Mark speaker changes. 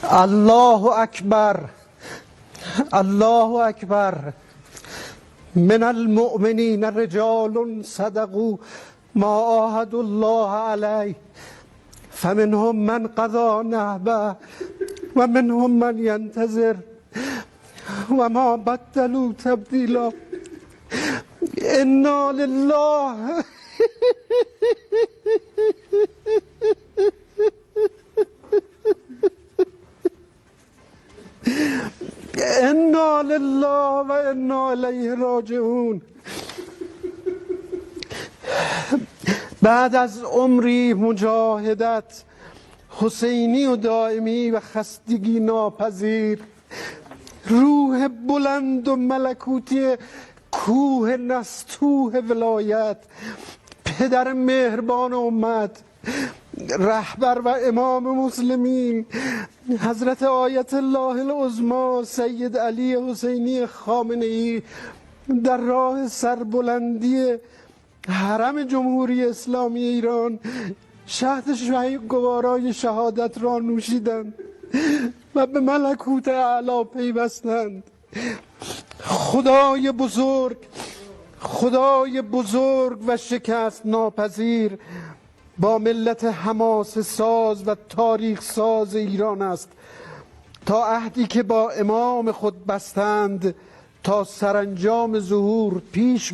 Speaker 1: الله اکبر، الله اکبر. من المؤمنین رجال صدقوا ما عاهدوا الله علیه فمنهم من قضى نحبه و منهم من ینتظر و ما بدلوا تبدیلا. انا لله انا لله و انا الیه راجعون. بعد از عمری مجاهدت، حسینی و دائمی و خستگی ناپذیر، روح بلند و ملکوتی کوه نستوه ولایت، پدر مهربان امت، رهبر و امام مسلمین، حضرت آیت الله العظمی سید علی حسینی خامنه‌ای در راه سربلندی حرم جمهوری اسلامی ایران شهد گوارای شهادت را نوشیدند و به ملکوت اعلی پیوستند. خدای بزرگ، خدای بزرگ و شکست ناپذیر با ملت حماسه ساز و تاریخ ساز ایران است تا عهدی که با امام خود بستند تا سرانجام ظهور پیش